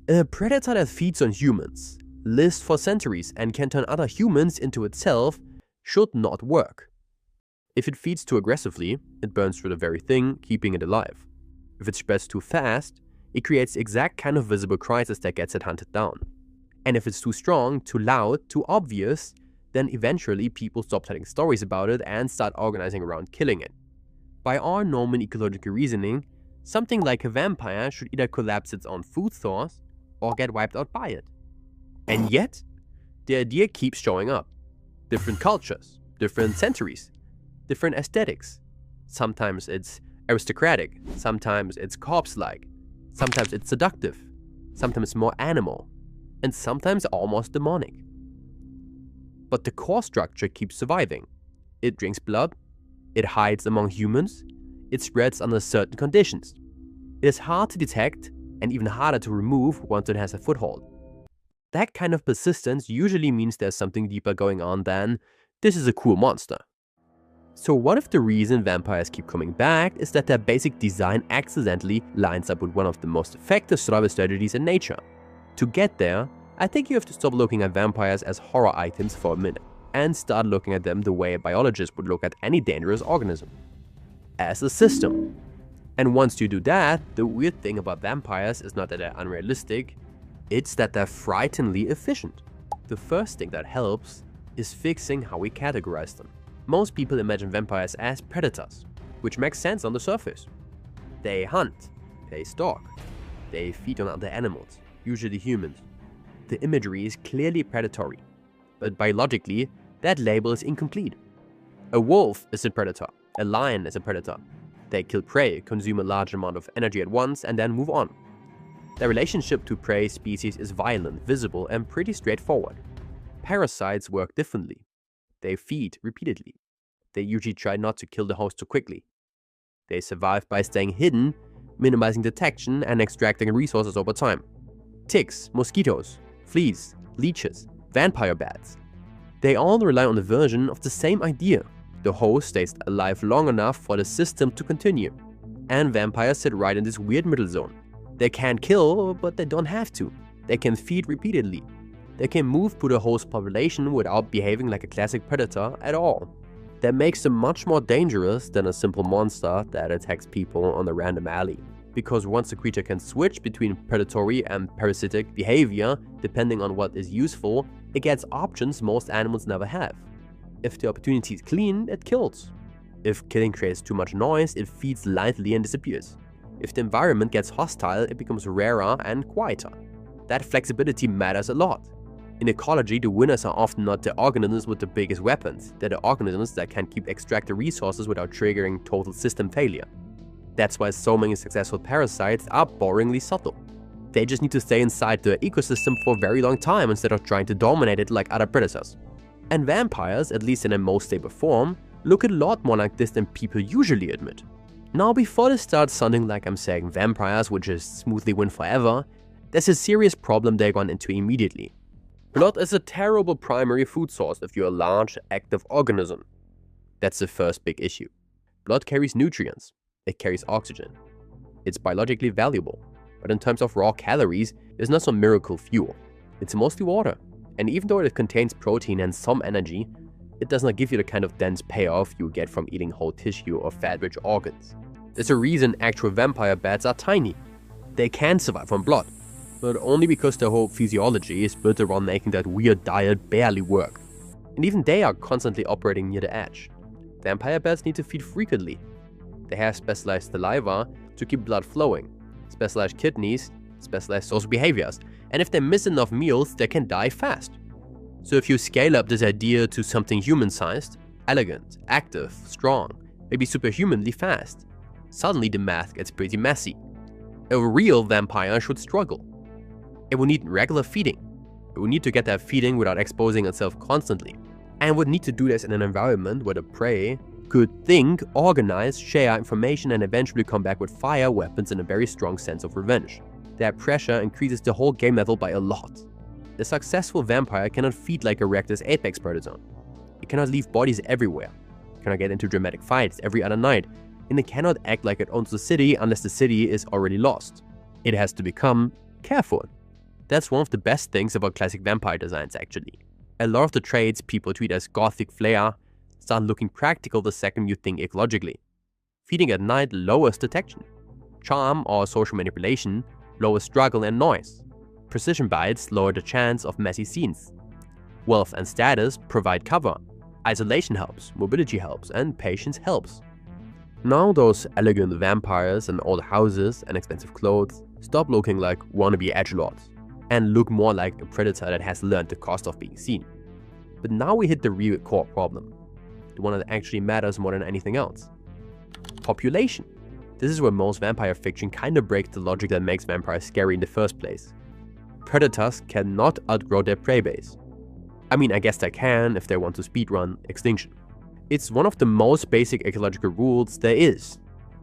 A predator that feeds on humans, lives for centuries and can turn other humans into itself should not work. If it feeds too aggressively, it burns through the very thing keeping it alive. If it spreads too fast, it creates the exact kind of visible crisis that gets it hunted down. And if it's too strong, too loud, too obvious, then eventually people stop telling stories about it and start organizing around killing it. By our normal ecological reasoning, something like a vampire should either collapse its own food source or get wiped out by it. And yet, the idea keeps showing up. Different cultures, different centuries, different aesthetics. Sometimes it's aristocratic, sometimes it's corpse-like, sometimes it's seductive, sometimes more animal, and sometimes almost demonic. But the core structure keeps surviving. It drinks blood, it hides among humans, it spreads under certain conditions. It is hard to detect and even harder to remove once it has a foothold. That kind of persistence usually means there's something deeper going on than, this is a cool monster. So what if the reason vampires keep coming back is that their basic design accidentally lines up with one of the most effective survival strategies in nature? To get there, I think you have to stop looking at vampires as horror items for a minute and start looking at them the way a biologist would look at any dangerous organism. As a system. And once you do that, the weird thing about vampires is not that they're unrealistic, it's that they're frighteningly efficient. The first thing that helps is fixing how we categorize them. Most people imagine vampires as predators, which makes sense on the surface. They hunt, they stalk, they feed on other animals, usually humans. The imagery is clearly predatory, but biologically, that label is incomplete. A wolf is a predator, a lion is a predator. They kill prey, consume a large amount of energy at once, and then move on. Their relationship to prey species is violent, visible, and pretty straightforward. Parasites work differently. They feed repeatedly. They usually try not to kill the host too quickly. They survive by staying hidden, minimizing detection, and extracting resources over time. Ticks, mosquitoes, fleas, leeches, vampire bats. They all rely on the version of the same idea. The host stays alive long enough for the system to continue. And vampires sit right in this weird middle zone. They can't kill, but they don't have to. They can feed repeatedly. They can move through the host population without behaving like a classic predator at all. That makes them much more dangerous than a simple monster that attacks people on a random alley. Because once a creature can switch between predatory and parasitic behavior, depending on what is useful, it gets options most animals never have. If the opportunity is clean, it kills. If killing creates too much noise, it feeds lightly and disappears. If the environment gets hostile, it becomes rarer and quieter. That flexibility matters a lot. In ecology, the winners are often not the organisms with the biggest weapons, they're the organisms that can keep extracting resources without triggering total system failure. That's why so many successful parasites are boringly subtle. They just need to stay inside the ecosystem for a very long time instead of trying to dominate it like other predators. And vampires, at least in their most stable form, look a lot more like this than people usually admit. Now, before this starts sounding like I'm saying vampires would just smoothly win forever, there's a serious problem they run into immediately. Blood is a terrible primary food source if you're a large, active organism. That's the first big issue. Blood carries nutrients. It carries oxygen. It's biologically valuable, but in terms of raw calories, it's not some miracle fuel. It's mostly water, and even though it contains protein and some energy, it does not give you the kind of dense payoff you get from eating whole tissue or fat-rich organs. There's a reason actual vampire bats are tiny. They can survive on blood, but only because their whole physiology is built around making that weird diet barely work. And even they are constantly operating near the edge. Vampire bats need to feed frequently. They have specialized saliva to keep blood flowing, specialized kidneys, specialized social behaviors, and if they miss enough meals, they can die fast. So if you scale up this idea to something human-sized, elegant, active, strong, maybe superhumanly fast, suddenly the math gets pretty messy. A real vampire should struggle. It would need regular feeding. It would need to get that feeding without exposing itself constantly, and would need to do this in an environment where the prey could think, organize, share information, and eventually come back with fire, weapons, and a very strong sense of revenge. That pressure increases the whole game level by a lot. The successful vampire cannot feed like a reckless apex predator. It cannot leave bodies everywhere. It cannot get into dramatic fights every other night, and it cannot act like it owns the city unless the city is already lost. It has to become careful. That's one of the best things about classic vampire designs actually. A lot of the traits people treat as gothic flair start looking practical the second you think ecologically. Feeding at night lowers detection. Charm or social manipulation lowers struggle and noise. Precision bites lower the chance of messy scenes. Wealth and status provide cover. Isolation helps, mobility helps, and patience helps. Now those elegant vampires in old houses and expensive clothes stop looking like wannabe edgelords and look more like a predator that has learned the cost of being seen. But now we hit the real core problem, the one that actually matters more than anything else. Population. This is where most vampire fiction kinda breaks the logic that makes vampires scary in the first place. Predators cannot outgrow their prey base. I mean, I guess they can if they want to speedrun extinction. It's one of the most basic ecological rules there is.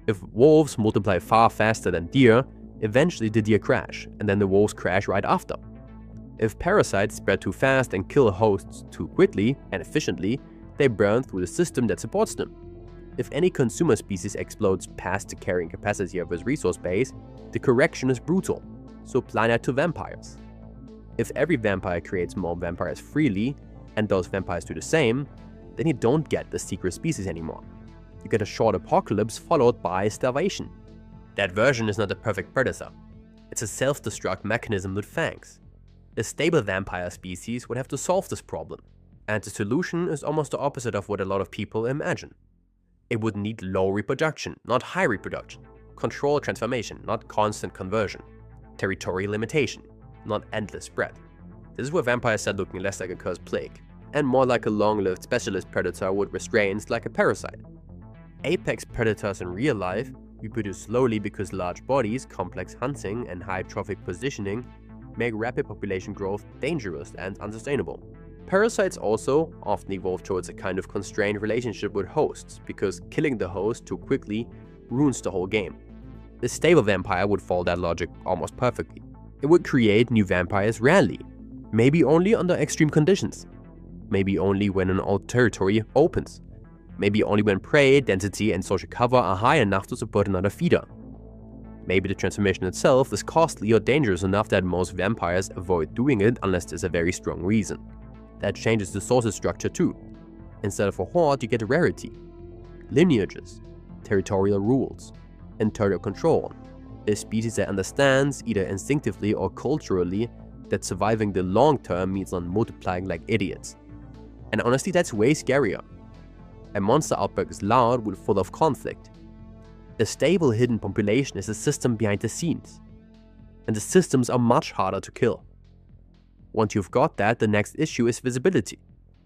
If wolves multiply far faster than deer, eventually the deer crash, and then the wolves crash right after. If parasites spread too fast and kill hosts too quickly and efficiently, they burn through the system that supports them. If any consumer species explodes past the carrying capacity of its resource base, the correction is brutal, so apply that to vampires. If every vampire creates more vampires freely, and those vampires do the same, then you don't get the secret species anymore. You get a short apocalypse followed by starvation. That version is not a perfect predator. It's a self-destruct mechanism with fangs. A stable vampire species would have to solve this problem, and the solution is almost the opposite of what a lot of people imagine. It would need low reproduction, not high reproduction. Controlled transformation, not constant conversion. Territorial limitation, not endless spread. This is where vampires start looking less like a cursed plague, and more like a long-lived specialist predator with restraints like a parasite. Apex predators in real life reproduce slowly because large bodies, complex hunting, and high trophic positioning make rapid population growth dangerous and unsustainable. Parasites also often evolve towards a kind of constrained relationship with hosts, because killing the host too quickly ruins the whole game. The stable vampire would follow that logic almost perfectly. It would create new vampires rarely, maybe only under extreme conditions, maybe only when an old territory opens, maybe only when prey, density, and social cover are high enough to support another feeder. Maybe the transformation itself is costly or dangerous enough that most vampires avoid doing it unless there's a very strong reason. That changes the sources structure too. Instead of a horde, you get a rarity, lineages, territorial rules, and territorial control. A species that understands, either instinctively or culturally, that surviving the long term means not multiplying like idiots. And honestly, that's way scarier. A monster outbreak is loud but full of conflict. A stable hidden population is a system behind the scenes. And the systems are much harder to kill. Once you've got that, the next issue is visibility.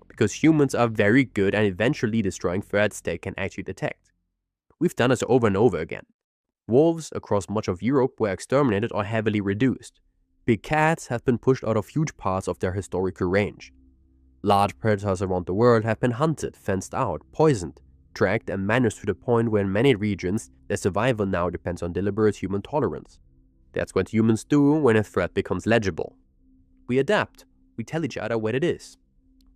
Because humans are very good at eventually destroying threats they can actually detect. We've done this over and over again. Wolves across much of Europe were exterminated or heavily reduced. Big cats have been pushed out of huge parts of their historical range. Large predators around the world have been hunted, fenced out, poisoned, tracked and managed to the point where in many regions their survival now depends on deliberate human tolerance. That's what humans do when a threat becomes legible. We adapt. We tell each other what it is.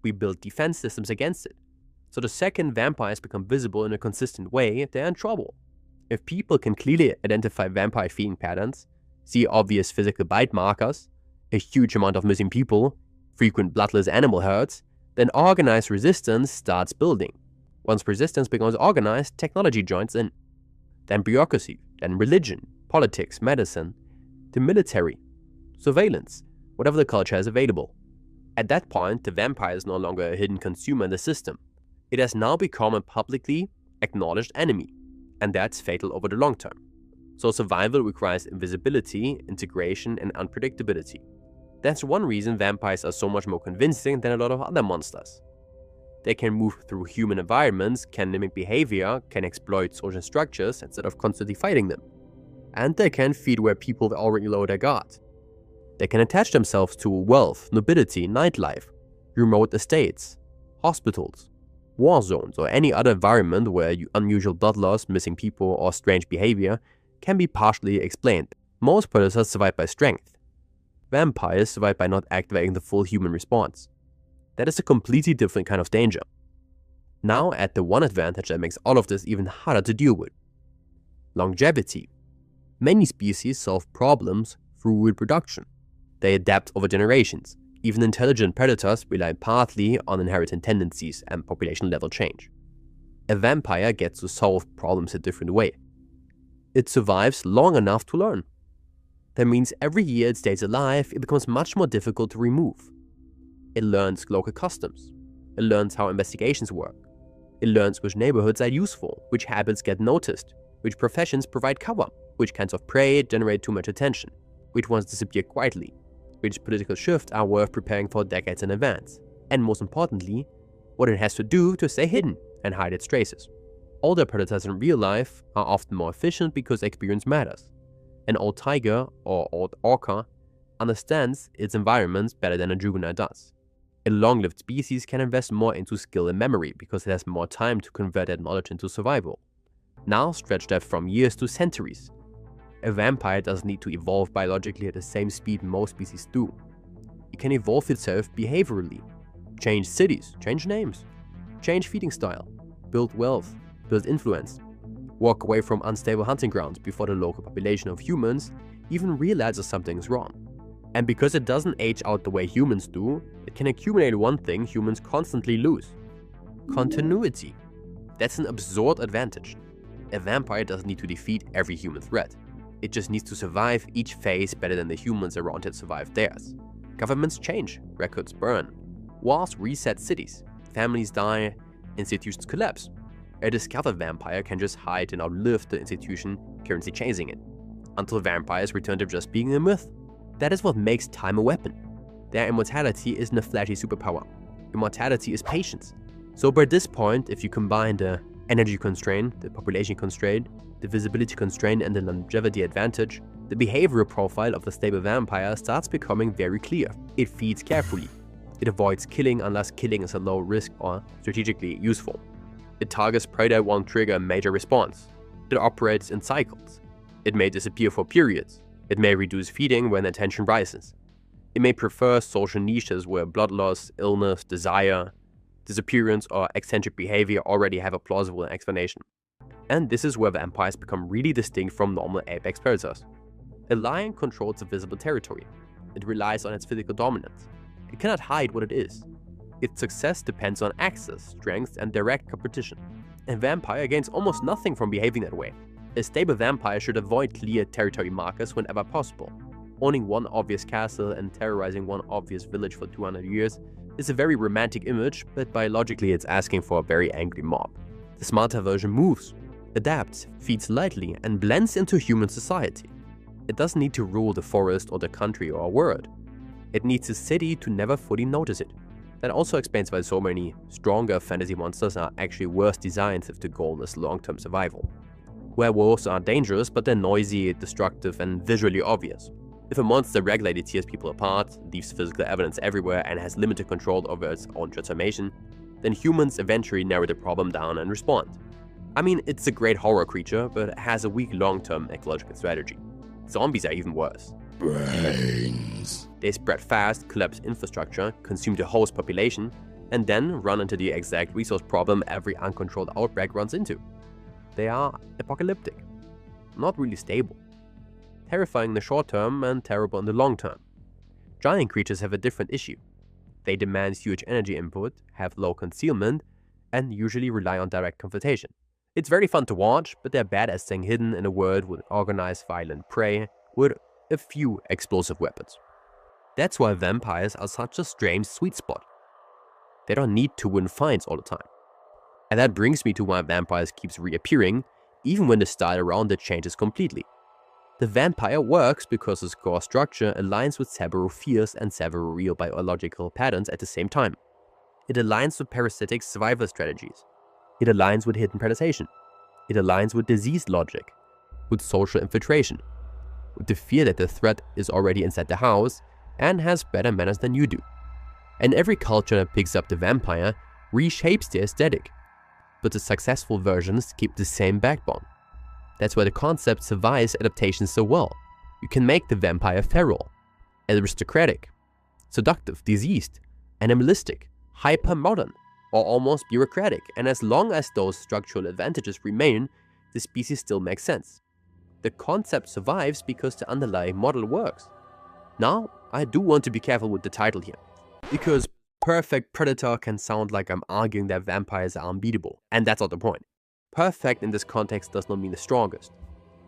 We build defense systems against it. So the second vampires become visible in a consistent way, they're in trouble. If people can clearly identify vampire feeding patterns, see obvious physical bite markers, a huge amount of missing people, frequent bloodless animal herds, then organized resistance starts building. Once resistance becomes organized, technology joins in. Then bureaucracy, then religion, politics, medicine, the military, surveillance, whatever the culture is available. At that point, the vampire is no longer a hidden consumer in the system. It has now become a publicly acknowledged enemy, and that's fatal over the long term. So survival requires invisibility, integration, and unpredictability. That's one reason vampires are so much more convincing than a lot of other monsters. They can move through human environments, can mimic behavior, can exploit social structures instead of constantly fighting them. And they can feed where people already lower their guard. They can attach themselves to wealth, nobility, nightlife, remote estates, hospitals, war zones, or any other environment where unusual blood loss, missing people, or strange behavior can be partially explained. Most predators survive by strength. Vampires survive by not activating the full human response. That is a completely different kind of danger. Now add the one advantage that makes all of this even harder to deal with. Longevity. Many species solve problems through reproduction. They adapt over generations. Even intelligent predators rely partly on inherited tendencies and population level change. A vampire gets to solve problems a different way. It survives long enough to learn. That means every year it stays alive, it becomes much more difficult to remove. It learns local customs. It learns how investigations work. It learns which neighborhoods are useful, which habits get noticed, which professions provide cover, which kinds of prey generate too much attention, which ones disappear quietly, which political shifts are worth preparing for decades in advance, and most importantly, what it has to do to stay hidden and hide its traces. Older predators in real life are often more efficient because experience matters. An old tiger or old orca understands its environments better than a juvenile does. A long-lived species can invest more into skill and memory because it has more time to convert that knowledge into survival. Now stretch that from years to centuries. A vampire doesn't need to evolve biologically at the same speed most species do. It can evolve itself behaviorally, change cities, change names, change feeding style, build wealth, build influence, walk away from unstable hunting grounds before the local population of humans even realizes something is wrong. And because it doesn't age out the way humans do, it can accumulate one thing humans constantly lose: continuity. That's an absurd advantage. A vampire doesn't need to defeat every human threat. It just needs to survive each phase better than the humans around it survived theirs. Governments change, records burn, wars reset cities, families die, institutions collapse. A discovered vampire can just hide and outlive the institution currently chasing it, until vampires return to just being a myth. That is what makes time a weapon. Their immortality isn't a flashy superpower. Immortality is patience. So by this point, if you combine the energy constraint, the population constraint, the visibility constraint, and the longevity advantage, the behavioral profile of the stable vampire starts becoming very clear. It feeds carefully. It avoids killing unless killing is a low risk or strategically useful. It targets prey that won't trigger a major response. It operates in cycles. It may disappear for periods. It may reduce feeding when attention rises. It may prefer social niches where blood loss, illness, desire, disappearance, or eccentric behavior already have a plausible explanation. And this is where vampires become really distinct from normal apex predators. A lion controls a visible territory. It relies on its physical dominance. It cannot hide what it is. Its success depends on access, strength, and direct competition. A vampire gains almost nothing from behaving that way. A stable vampire should avoid clear territory markers whenever possible. Owning one obvious castle and terrorizing one obvious village for 200 years is a very romantic image, but biologically it's asking for a very angry mob. The smarter version moves, adapts, feeds lightly, and blends into human society. It doesn't need to rule the forest or the country or a world. It needs a city to never fully notice it. That also explains why so many stronger fantasy monsters are actually worse designed if the goal is long-term survival. Werewolves are dangerous, but they're noisy, destructive, and visually obvious. If a monster regularly tears people apart, leaves physical evidence everywhere, and has limited control over its own transformation, then humans eventually narrow the problem down and respond. I mean, it's a great horror creature, but it has a weak long-term ecological strategy. Zombies are even worse. Brains. They spread fast, collapse infrastructure, consume the host population, and then run into the exact resource problem every uncontrolled outbreak runs into. They are apocalyptic, not really stable. Terrifying in the short term and terrible in the long term. Giant creatures have a different issue. They demand huge energy input, have low concealment, and usually rely on direct confrontation. It's very fun to watch, but they're bad at staying hidden in a world with organized violent prey with a few explosive weapons. That's why vampires are such a strange sweet spot. They don't need to win fights all the time. And that brings me to why vampires keeps reappearing, even when the style around it changes completely. The vampire works because its core structure aligns with several fears and several real biological patterns at the same time. It aligns with parasitic survival strategies. It aligns with hidden predation. It aligns with disease logic, with social infiltration, with the fear that the threat is already inside the house and has better manners than you do. And every culture that picks up the vampire reshapes the aesthetic, but the successful versions keep the same backbone. That's why the concept survives adaptation so well. You can make the vampire feral, aristocratic, seductive, diseased, animalistic, hyper-modern, or almost bureaucratic, and as long as those structural advantages remain, the species still makes sense. The concept survives because the underlying model works. Now, I do want to be careful with the title here, because perfect predator can sound like I'm arguing that vampires are unbeatable, and that's not the point. Perfect in this context does not mean the strongest.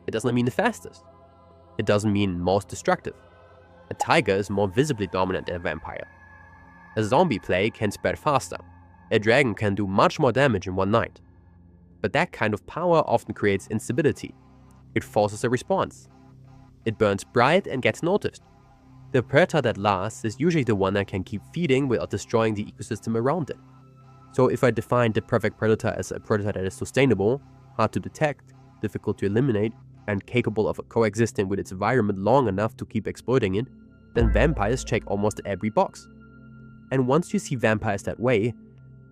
It does not mean the fastest. It doesn't mean most destructive. A tiger is more visibly dominant than a vampire. A zombie plague can spread faster. A dragon can do much more damage in one night. But that kind of power often creates instability. It forces a response. It burns bright and gets noticed. The predator that lasts is usually the one that can keep feeding without destroying the ecosystem around it. So if I define the perfect predator as a predator that is sustainable, hard to detect, difficult to eliminate, and capable of coexisting with its environment long enough to keep exploiting it, then vampires check almost every box. And once you see vampires that way,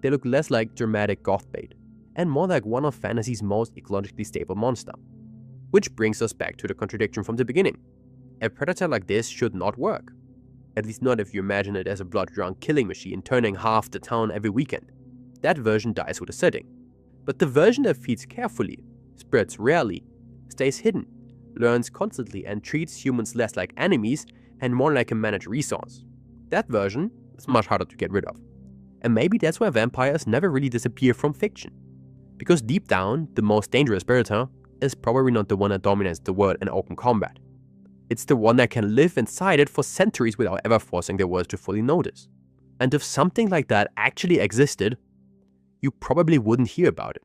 they look less like dramatic goth bait, and more like one of fantasy's most ecologically stable monster. Which brings us back to the contradiction from the beginning. A predator like this should not work. At least not if you imagine it as a blood-drunk killing machine turning half the town every weekend. That version dies with the setting. But the version that feeds carefully, spreads rarely, stays hidden, learns constantly, and treats humans less like enemies and more like a managed resource. That version is much harder to get rid of. And maybe that's why vampires never really disappear from fiction. Because deep down, the most dangerous predator is probably not the one that dominates the world in open combat. It's the one that can live inside it for centuries without ever forcing the world to fully notice. And if something like that actually existed, you probably wouldn't hear about it.